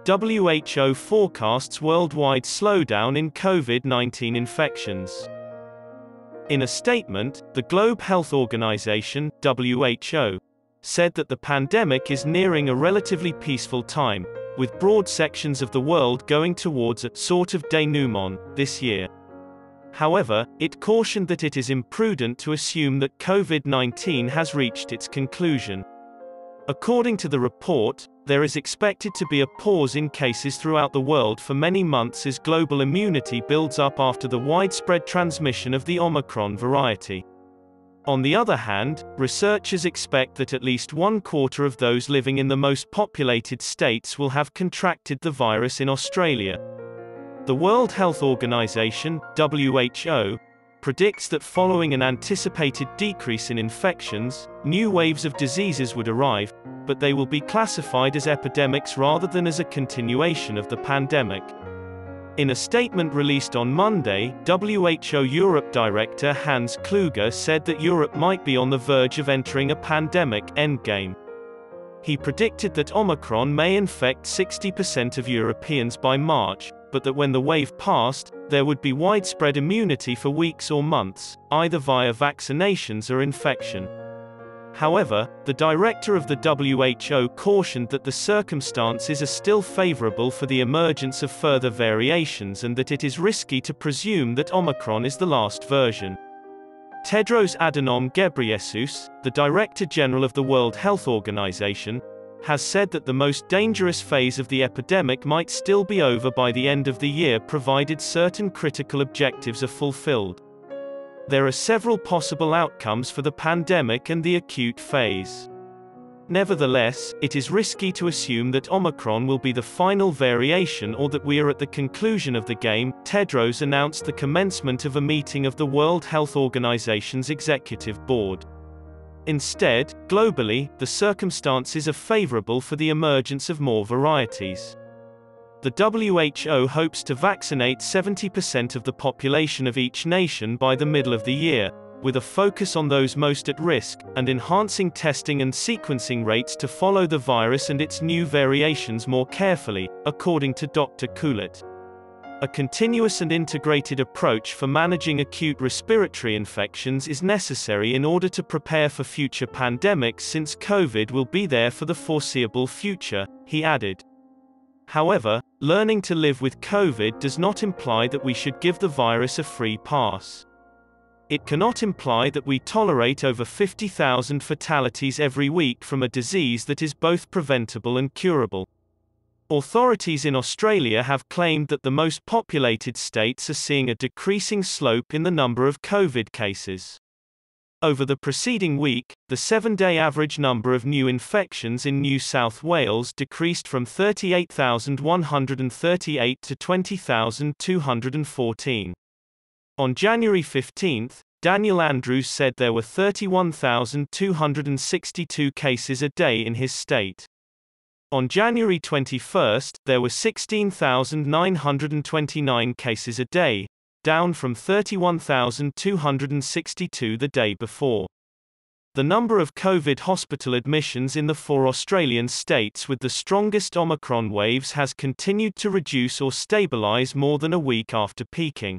WHO forecasts worldwide slowdown in COVID-19 infections. In a statement, the Global Health Organization, WHO, said that the pandemic is nearing a relatively peaceful time, with broad sections of the world going towards a sort of denouement this year. However, it cautioned that it is imprudent to assume that COVID-19 has reached its conclusion. According to the report, there is expected to be a pause in cases throughout the world for many months as global immunity builds up after the widespread transmission of the Omicron variety. On the other hand, researchers expect that at least 1/4 of those living in the most populated states will have contracted the virus in Australia. The World Health Organization, WHO, predicts that following an anticipated decrease in infections, new waves of diseases would arrive, but they will be classified as epidemics rather than as a continuation of the pandemic. In a statement released on Monday, WHO Europe Director Hans Kluge said that Europe might be on the verge of entering a pandemic endgame. He predicted that Omicron may infect 60% of Europeans by March, but that when the wave passed, there would be widespread immunity for weeks or months, either via vaccinations or infection. However, the director of the WHO cautioned that the circumstances are still favorable for the emergence of further variations and that it is risky to presume that Omicron is the last version. Tedros Adhanom Ghebreyesus, the Director General of the World Health Organization, has said that the most dangerous phase of the epidemic might still be over by the end of the year provided certain critical objectives are fulfilled. There are several possible outcomes for the pandemic and the acute phase. Nevertheless, it is risky to assume that Omicron will be the final variation or that we are at the conclusion of the game. Tedros announced the commencement of a meeting of the World Health Organization's Executive Board. Instead, globally, the circumstances are favorable for the emergence of more varieties. The WHO hopes to vaccinate 70% of the population of each nation by the middle of the year, with a focus on those most at risk, and enhancing testing and sequencing rates to follow the virus and its new variations more carefully, according to Dr. Kulit. A continuous and integrated approach for managing acute respiratory infections is necessary in order to prepare for future pandemics since COVID will be there for the foreseeable future, he added. However, learning to live with COVID does not imply that we should give the virus a free pass. It cannot imply that we tolerate over 50,000 fatalities every week from a disease that is both preventable and curable. Authorities in Australia have claimed that the most populated states are seeing a decreasing slope in the number of COVID cases. Over the preceding week, the 7-day average number of new infections in New South Wales decreased from 38,138 to 20,214. On January 15, Daniel Andrews said there were 31,262 cases a day in his state. On January 21, there were 16,929 cases a day, down from 31,262 the day before. The number of COVID hospital admissions in the 4 Australian states with the strongest Omicron waves has continued to reduce or stabilise more than a week after peaking.